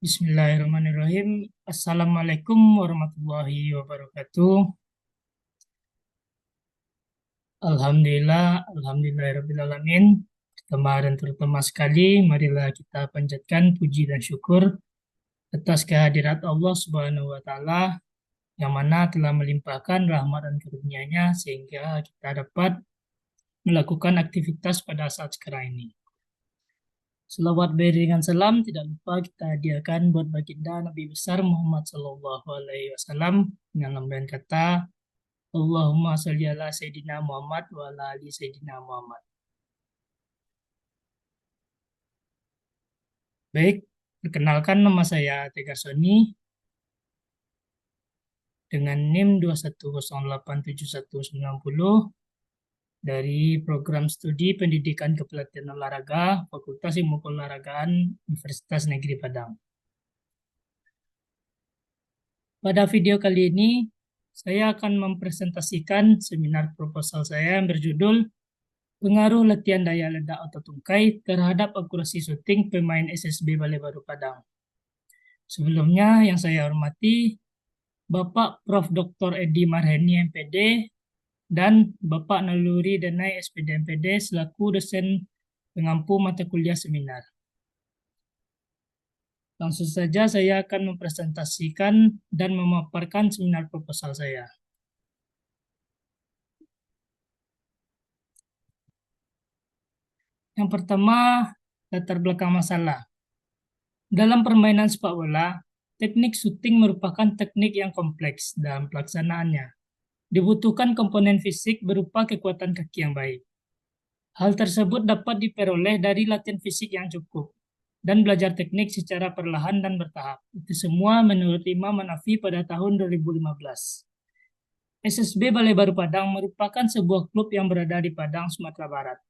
Bismillahirrahmanirrahim. Assalamualaikum warahmatullahi wabarakatuh. Alhamdulillahirrahmanirrahim. Pertama dan terutama sekali, marilah kita panjatkan puji dan syukur atas kehadirat Allah Subhanahu wa Ta'ala yang mana telah melimpahkan rahmat dan karunia-Nya sehingga kita dapat melakukan aktivitas pada saat sekarang ini. Selawat beriringan salam tidak lupa kita hadiahkan buat baginda Nabi besar Muhammad Sallallahu Alaihi Wasallam dengan lembaran kata Allahumma sholli ala Sayyidina Muhammad wa ala ali Sayyidina Muhammad. Baik, perkenalkan nama saya Tegar Sony dengan NIM 210879190 dari Program Studi Pendidikan Kepelatihan Olahraga Fakultas Ilmu Keolahragaan Universitas Negeri Padang. Pada video kali ini, saya akan mempresentasikan seminar proposal saya yang berjudul Pengaruh Latihan Daya Ledak Otot Tungkai terhadap Akurasi Syuting Pemain SSB Balai Baru Padang. Sebelumnya, yang saya hormati Bapak Prof. Dr. Edi Marheni MPD dan Bapak Naluri Danai SPD MPD selaku dosen pengampu mata kuliah seminar. Langsung saja saya akan mempresentasikan dan memaparkan seminar proposal saya. Yang pertama, latar belakang masalah. Dalam permainan sepak bola, teknik syuting merupakan teknik yang kompleks dalam pelaksanaannya. Dibutuhkan komponen fisik berupa kekuatan kaki yang baik. Hal tersebut dapat diperoleh dari latihan fisik yang cukup dan belajar teknik secara perlahan dan bertahap. Itu semua menurut Imam Hanafi pada tahun 2015. SSB Balai Baru Padang merupakan sebuah klub yang berada di Padang, Sumatera Barat.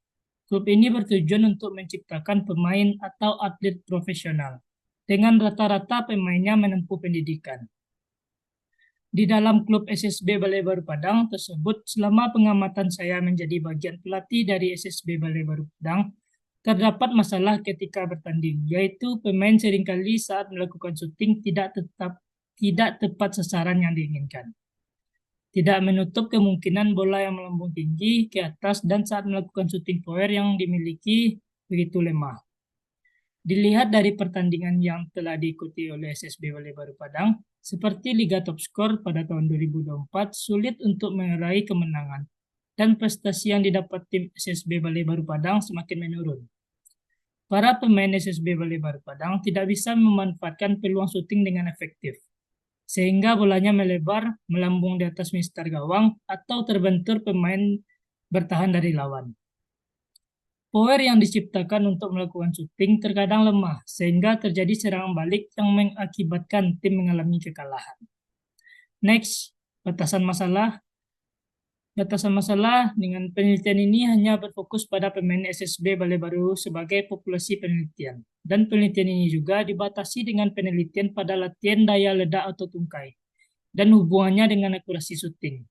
Klub ini bertujuan untuk menciptakan pemain atau atlet profesional, dengan rata-rata pemainnya menempuh pendidikan. Di dalam klub SSB Balai Baru Padang tersebut, selama pengamatan saya menjadi bagian pelatih dari SSB Balai Baru Padang, terdapat masalah ketika bertanding, yaitu pemain seringkali saat melakukan syuting tidak tepat sasaran yang diinginkan. Tidak menutup kemungkinan bola yang melambung tinggi ke atas dan saat melakukan shooting power yang dimiliki begitu lemah. Dilihat dari pertandingan yang telah diikuti oleh SSB Balai Baru Padang, seperti Liga Top Skor pada tahun 2024 sulit untuk meraih kemenangan dan prestasi yang didapat tim SSB Balai Baru Padang semakin menurun. Para pemain SSB Balai Baru Padang tidak bisa memanfaatkan peluang shooting dengan efektif, sehingga bolanya melebar, melambung di atas mistar gawang, atau terbentur pemain bertahan dari lawan. Power yang diciptakan untuk melakukan shooting terkadang lemah, sehingga terjadi serangan balik yang mengakibatkan tim mengalami kekalahan. Next, batasan masalah. Batasan masalah dengan penelitian ini hanya berfokus pada pemain SSB Balai Baru sebagai populasi penelitian. Dan penelitian ini juga dibatasi dengan penelitian pada latihan daya ledak atau tungkai dan hubungannya dengan akurasi syuting.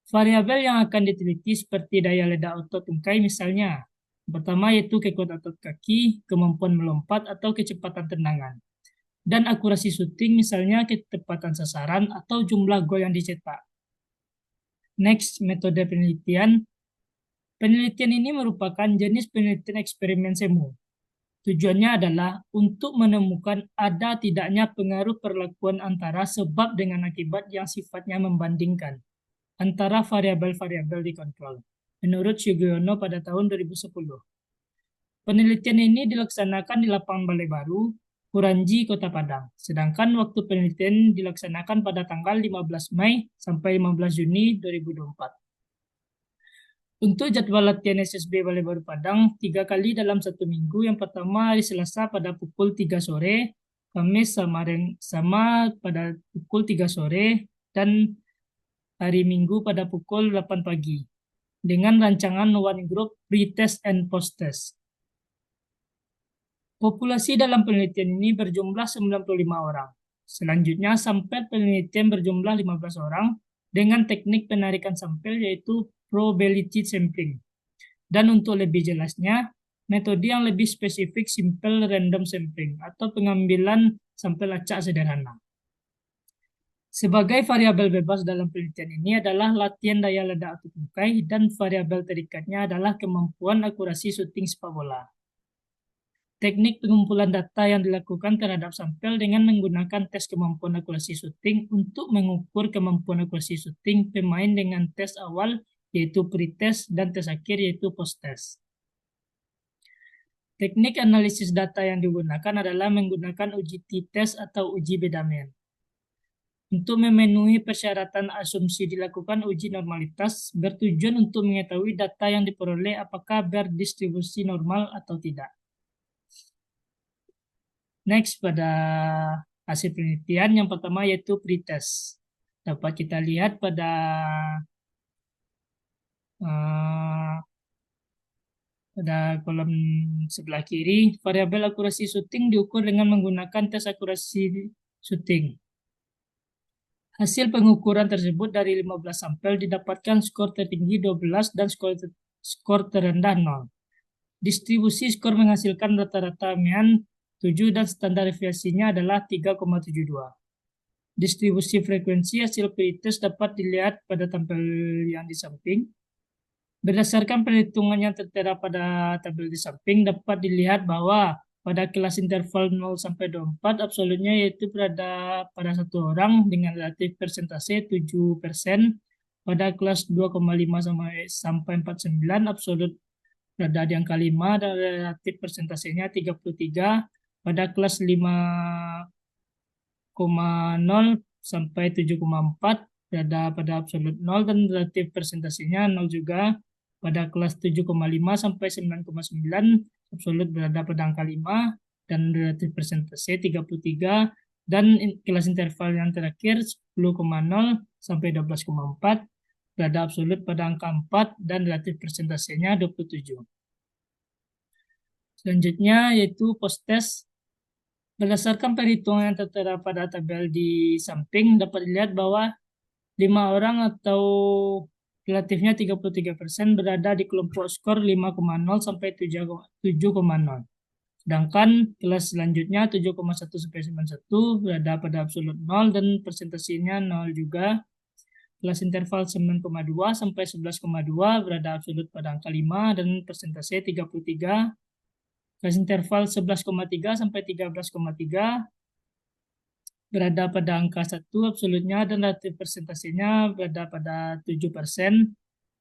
Variabel yang akan diteliti seperti daya ledak otot tungkai misalnya. Pertama yaitu kekuatan otot kaki, kemampuan melompat atau kecepatan tendangan. Dan akurasi syuting misalnya ketepatan sasaran atau jumlah gol yang dicetak. Next, metode penelitian. Penelitian ini merupakan jenis penelitian eksperimen semu. Tujuannya adalah untuk menemukan ada tidaknya pengaruh perlakuan antara sebab dengan akibat yang sifatnya membandingkan antara variabel-variabel dikontrol, menurut Sugiono pada tahun 2010. Penelitian ini dilaksanakan di lapangan Balai Baru, Kuranji, Kota Padang. Sedangkan waktu penelitian dilaksanakan pada tanggal 15 Mei sampai 15 Juni 2024. Untuk jadwal latihan SSB Balai Baru Padang 3 kali dalam 1 minggu. Yang pertama hari Selasa pada pukul 3 sore, Kamis sama pada pukul 3 sore, dan hari Minggu pada pukul 8 pagi. Dengan rancangan one group pre-test and post-test. Populasi dalam penelitian ini berjumlah 95 orang. Selanjutnya, sampel penelitian berjumlah 15 orang dengan teknik penarikan sampel yaitu probability sampling. Dan untuk lebih jelasnya, metode yang lebih spesifik simple random sampling atau pengambilan sampai lacak sederhana. Sebagai variabel bebas dalam penelitian ini adalah latihan daya ledak atau tungkai dan variabel terikatnya adalah kemampuan akurasi syuting sepak bola. Teknik pengumpulan data yang dilakukan terhadap sampel dengan menggunakan tes kemampuan akurasi syuting untuk mengukur kemampuan akurasi syuting pemain dengan tes awal yaitu pre-test dan tes akhir yaitu post-test. Teknik analisis data yang digunakan adalah menggunakan uji t-test atau uji Bedamel. Untuk memenuhi persyaratan asumsi dilakukan uji normalitas bertujuan untuk mengetahui data yang diperoleh apakah berdistribusi normal atau tidak. Next, pada hasil penelitian yang pertama yaitu pretest. Dapat kita lihat pada kolom sebelah kiri, variabel akurasi syuting diukur dengan menggunakan tes akurasi syuting. Hasil pengukuran tersebut dari 15 sampel didapatkan skor tertinggi 12 dan skor terendah 0. Distribusi skor menghasilkan rata-rata mean 7 dan standar deviasinya adalah 3,72. Distribusi frekuensi hasil pretest dapat dilihat pada tampil yang di samping. Berdasarkan perhitungan yang tertera pada tabel di samping, dapat dilihat bahwa pada kelas interval 0 sampai 24 absolutnya yaitu berada pada satu orang dengan relatif persentase 7%. Pada kelas 2,5 sampai 49 absolut berada di angka 5 dan relatif persentasenya 33. Pada kelas 5,0 sampai 7,4 berada pada absolut 0 dan relatif persentasenya 0 juga. Pada kelas 7,5 sampai 9,9 absolut berada pada angka 5 dan relatif persentase 33 dan kelas interval yang terakhir 10,0 sampai 12,4 berada absolut pada angka 4 dan relatif persentasenya 27. Selanjutnya yaitu post-test. Berdasarkan perhitungan yang tertera pada tabel di samping dapat dilihat bahwa 5 orang atau relatifnya 33% berada di kelompok skor 5,0 sampai 7,0. Sedangkan kelas selanjutnya 7,1 sampai 91 berada pada absolut 0 dan persentasenya 0 juga. Kelas interval 9,2 sampai 11,2 berada absolut pada angka 5 dan persentase 33. Kelas interval 11,3 sampai 13,3 berada pada angka 1 absolutnya dan relatif persentasenya berada pada 7%.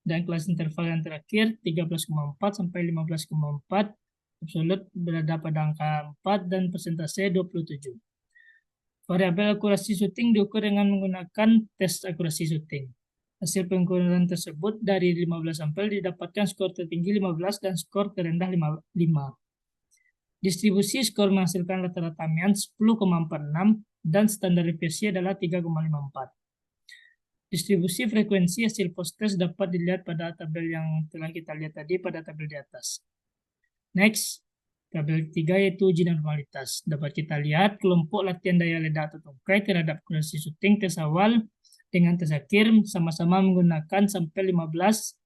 Dan kelas interval yang terakhir 13,4 sampai 15,4 absolut berada pada angka 4 dan persentase 27. Variabel akurasi syuting diukur dengan menggunakan tes akurasi syuting. Hasil pengukuran tersebut dari 15 sampel didapatkan skor tertinggi 15 dan skor terendah 5. Distribusi skor menghasilkan rata-rata mean 10,46 dan standar deviasi adalah 3,54. Distribusi frekuensi hasil post-test dapat dilihat pada tabel yang telah kita lihat tadi pada tabel di atas. Next, tabel 3 yaitu uji normalitas. Dapat kita lihat kelompok latihan daya ledak atau tungkai terhadap akurasi syuting tes awal dengan tes akhir sama-sama menggunakan sampel 15.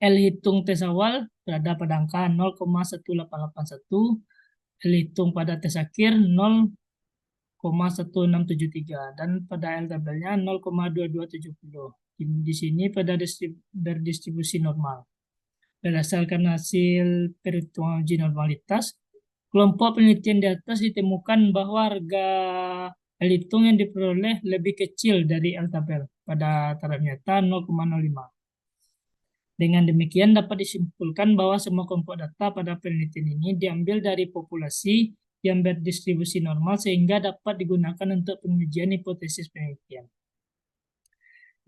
L hitung tes awal berada pada angka 0,1881. L hitung pada tes akhir 0,1673 dan pada L tabelnya 0,2270. Di sini pada berdistribusi normal. Berdasarkan hasil perhitungan uji normalitas, kelompok penelitian di atas ditemukan bahwa harga L hitung yang diperoleh lebih kecil dari L tabel pada taraf nyata 0,05. Dengan demikian dapat disimpulkan bahwa semua kelompok data pada penelitian ini diambil dari populasi yang berdistribusi normal sehingga dapat digunakan untuk pengujian hipotesis penelitian.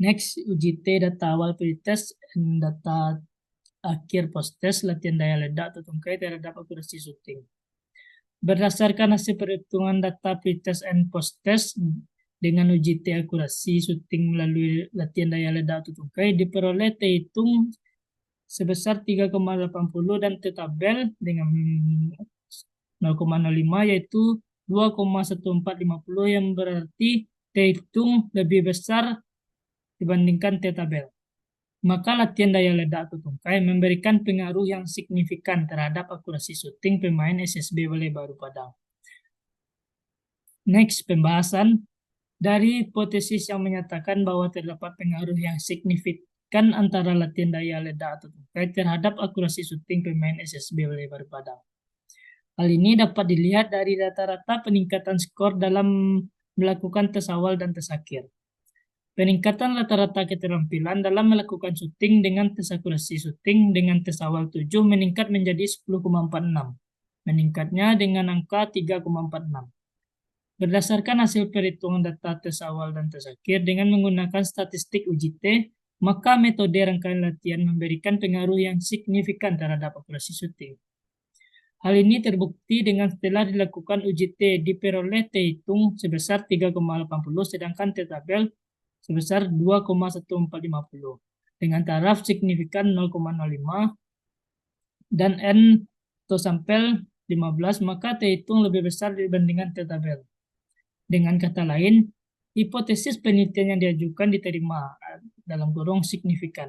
Next, uji T data awal pretest dan data akhir post-test latihan daya ledak atau tungkai terhadap akurasi syuting. Berdasarkan hasil perhitungan data pretest and post-test dengan uji T akurasi syuting melalui latihan daya ledak atau tungkai diperoleh T hitung sebesar 3,80 dan T tabel dengan 0,05 yaitu 2,1450 yang berarti T hitung lebih besar dibandingkan T tabel. Maka latihan daya ledak atau tungkai memberikan pengaruh yang signifikan terhadap akurasi syuting pemain SSB Balai Baru Padang. Next, pembahasan dari hipotesis yang menyatakan bahwa terdapat pengaruh yang signifikan antara latihan daya ledak atau tungkai terhadap akurasi syuting pemain SSB Lebar Padang. Hal ini dapat dilihat dari rata-rata peningkatan skor dalam melakukan tes awal dan tes akhir. Peningkatan rata-rata keterampilan dalam melakukan syuting dengan tes akurasi syuting dengan tes awal 7 meningkat menjadi 10,46. Meningkatnya dengan angka 3,46. Berdasarkan hasil perhitungan data tes awal dan tes akhir dengan menggunakan statistik UJT, maka metode rangkaian latihan memberikan pengaruh yang signifikan terhadap akurasi syuting. Hal ini terbukti dengan setelah dilakukan UJT diperoleh T hitung sebesar 3,80 sedangkan T tabel sebesar 2,1450 dengan taraf signifikan 0,05 dan N atau sampel 15, maka T hitung lebih besar dibandingkan T tabel. Dengan kata lain, hipotesis penelitian yang diajukan diterima dalam kurung signifikan.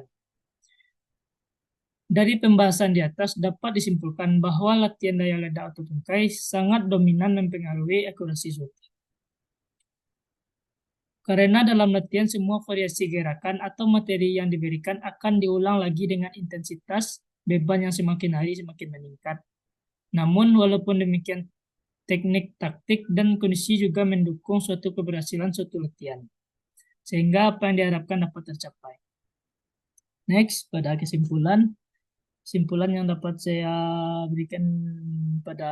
Dari pembahasan di atas dapat disimpulkan bahwa latihan daya ledak atau tungkai sangat dominan mempengaruhi akurasi syuting. Karena dalam latihan semua variasi gerakan atau materi yang diberikan akan diulang lagi dengan intensitas beban yang semakin hari semakin meningkat. Namun walaupun demikian, teknik, taktik, dan kondisi juga mendukung suatu keberhasilan suatu latihan, sehingga apa yang diharapkan dapat tercapai. Next, pada kesimpulan yang dapat saya berikan pada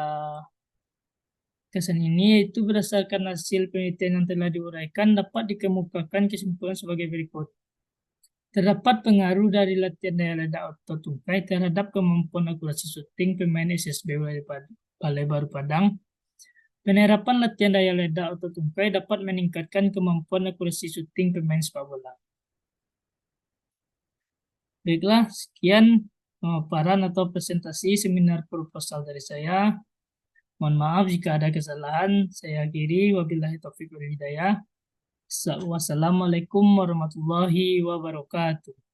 kesan ini yaitu berdasarkan hasil penelitian yang telah diuraikan dapat dikemukakan kesimpulan sebagai berikut. Terdapat pengaruh dari latihan daya ledak atau tungkai terhadap kemampuan akurasi syuting pemain SSB Balai Baru Padang. Penerapan latihan daya ledak atau tungkai dapat meningkatkan kemampuan akurasi syuting pemain sepak bola. Baiklah, sekian pemaparan atau presentasi seminar proposal dari saya. Mohon maaf jika ada kesalahan. Saya akhiri. Wabillahi taufiq wal hidayah. Wassalamualaikum warahmatullahi wabarakatuh.